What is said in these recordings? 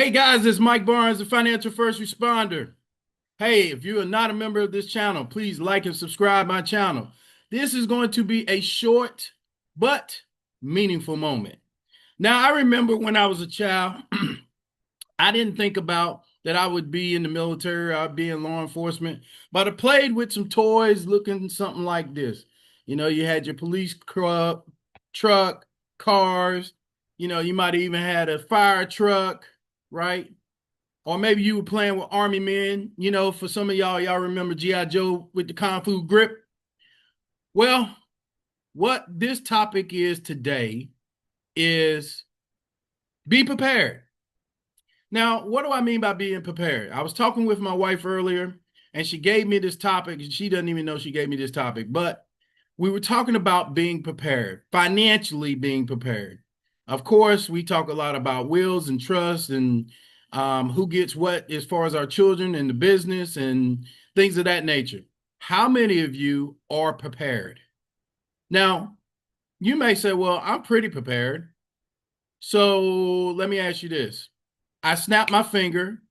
Hey guys, it's Mike Barnes, the financial first responder. Hey, if you are not a member of this channel, please like and subscribe my channel. This is going to be a short but meaningful moment. Now, I remember when I was a child, I didn't think about that I would be in the military, I'd be in law enforcement, but I played with some toys looking something like this. You had your police truck, cars, you might have even had a fire truck, right? Or maybe you were playing with army men. For some of y'all remember G.I. Joe with the Kung Fu grip. Well, what this topic is today is be prepared. Now, what do I mean by being prepared? I was talking with my wife earlier, and she gave me this topic, and she doesn't even know she gave me this topic, but we were talking about being prepared, financially being prepared. Of course, we talk a lot about wills and trust and who gets what as far as our children and the business and things of that nature. How many of you are prepared? Now, you may say, well, I'm pretty prepared. So let me ask you this. I snap my finger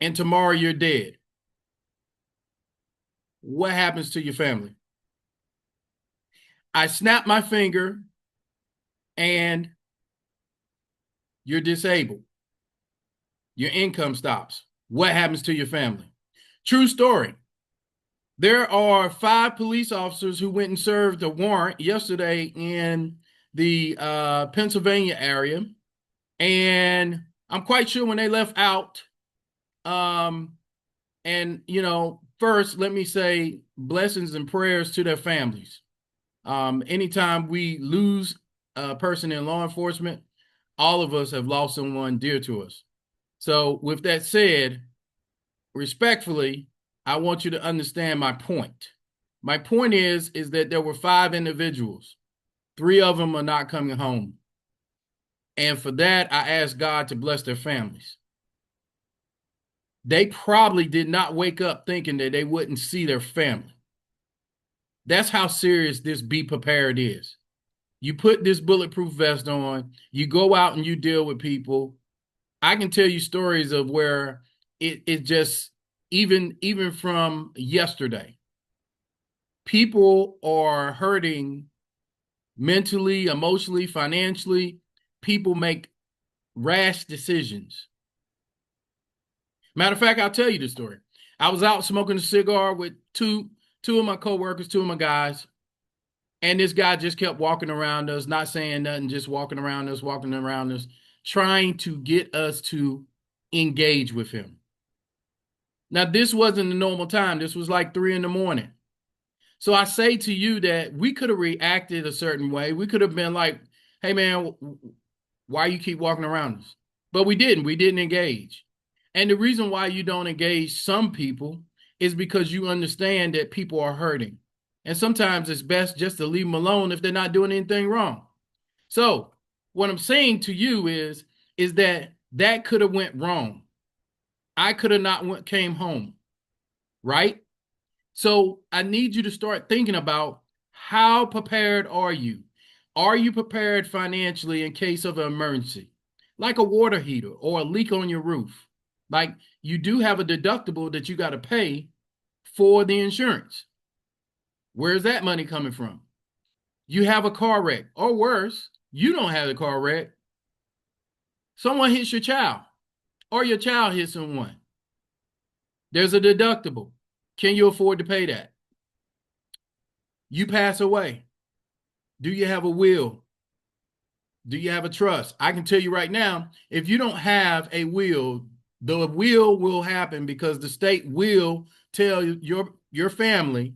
and tomorrow you're dead. What happens to your family? I snap my finger and you're disabled. Your income stops. What happens to your family? True story. There are 5 police officers who went and served a warrant yesterday in the Pennsylvania area. And I'm quite sure when they left out, first, let me say blessings and prayers to their families. Anytime we lose a person in law enforcement, all of us have lost someone dear to us. So with that said, respectfully, I want you to understand my point. My point is that there were 5 individuals. 3 of them are not coming home. And for that, I ask God to bless their families. They probably did not wake up thinking that they wouldn't see their family. That's how serious this be prepared is. You put this bulletproof vest on, you go out and you deal with people. I can tell you stories of where it just, even from yesterday, people are hurting mentally, emotionally, financially. People make rash decisions. Matter of fact, I'll tell you the story. I was out smoking a cigar with two of my coworkers, 2 of my guys, and this guy just kept walking around us, not saying nothing, just walking around us, trying to get us to engage with him. Now, this wasn't a normal time. This was like 3 in the morning. So I say to you that we could have reacted a certain way. We could have been like, hey, man, why you keep walking around us? But we didn't. We didn't engage. And the reason why you don't engage some people is because you understand that people are hurting. And sometimes it's best just to leave them alone if they're not doing anything wrong. So what I'm saying to you is that could have went wrong. I could have not came home, right? So I need you to start thinking about how prepared are you? Are you prepared financially in case of an emergency, like a water heater or a leak on your roof? Like you do have a deductible that you got to pay for the insurance. Where's that money coming from? You have a car wreck, or worse, you don't have a car wreck. Someone hits your child, or your child hits someone. There's a deductible. Can you afford to pay that? You pass away. Do you have a will? Do you have a trust? I can tell you right now, if you don't have a will, the will happen because the state will tell your family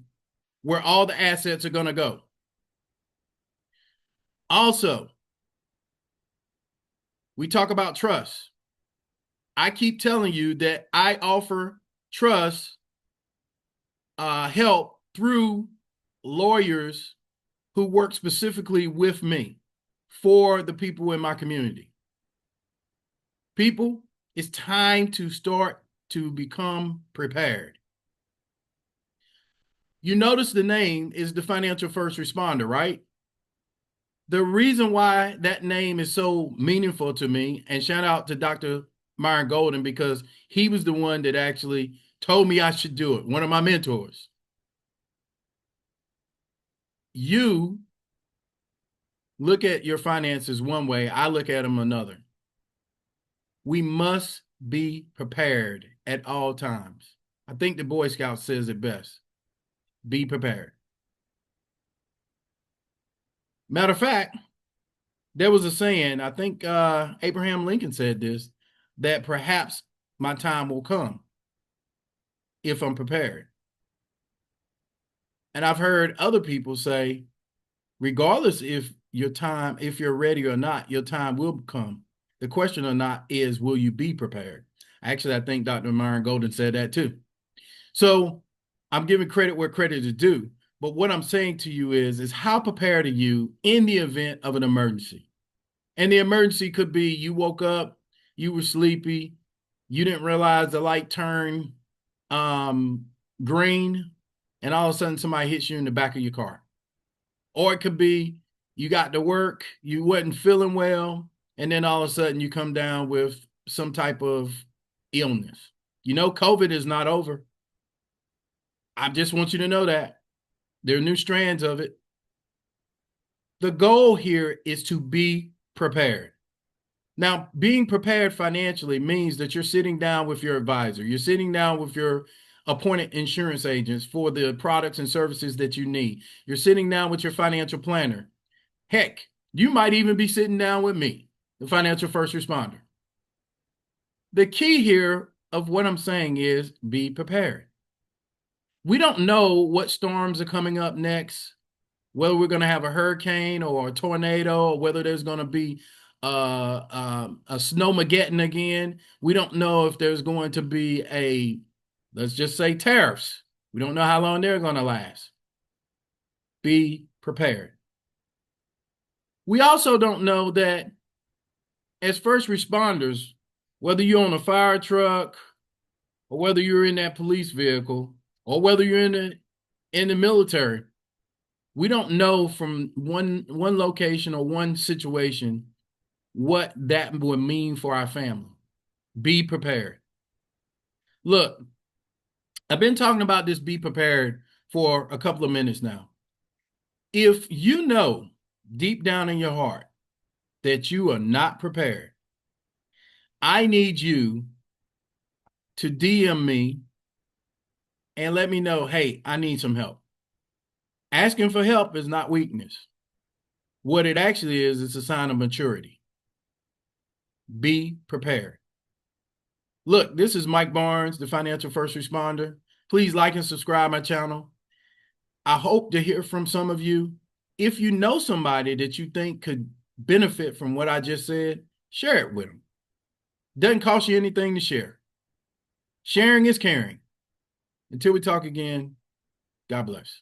where all the assets are going to go. Also, we talk about trust. I keep telling you that I offer trust help through lawyers who work specifically with me for the people in my community. People, it's time to start to become prepared. You notice the name is the financial first responder, right? The reason why that name is so meaningful to me, and shout out to Dr. Myron Golden because he was the one that actually told me I should do it. One of my mentors. You look at your finances one way, I look at them another. We must be prepared at all times. I think the Boy Scout says it best. Be prepared. Matter of fact, there was a saying, I think Abraham Lincoln said this, that perhaps my time will come if I'm prepared. And I've heard other people say, regardless if you're ready or not, your time will come. The question or not is, will you be prepared? Actually, I think Dr. Myron Golden said that too. So I'm giving credit where credit is due. But what I'm saying to you is how prepared are you in the event of an emergency? And the emergency could be you woke up, you were sleepy, you didn't realize the light turned green, and all of a sudden somebody hits you in the back of your car. Or it could be you got to work, you wasn't feeling well, and then all of a sudden you come down with some type of illness. You know, COVID is not over. I just want you to know that. There are new strands of it. The goal here is to be prepared. Now, being prepared financially means that you're sitting down with your advisor. You're sitting down with your appointed insurance agents for the products and services that you need. You're sitting down with your financial planner. Heck, you might even be sitting down with me, the financial first responder. The key here of what I'm saying is be prepared. We don't know what storms are coming up next, whether we're going to have a hurricane or a tornado, or whether there's going to be a snowmageddon again. We don't know if there's going to be let's just say tariffs. We don't know how long they're going to last. Be prepared. We also don't know that as first responders, whether you're on a fire truck or whether you're in that police vehicle or whether you're in the military, we don't know from one location or one situation what that would mean for our family. Be prepared. Look, I've been talking about this be prepared for a couple of minutes now. If you know deep down in your heart that you are not prepared, I need you to DM me and let me know, hey, I need some help. Asking for help is not weakness. What it actually is, it's a sign of maturity. Be prepared. Look, this is Mike Barnes, the financial first responder. Please like and subscribe my channel. I hope to hear from some of you. If you know somebody that you think could benefit from what I just said, share it with them. Doesn't cost you anything to share. Sharing is caring. Until we talk again, God bless.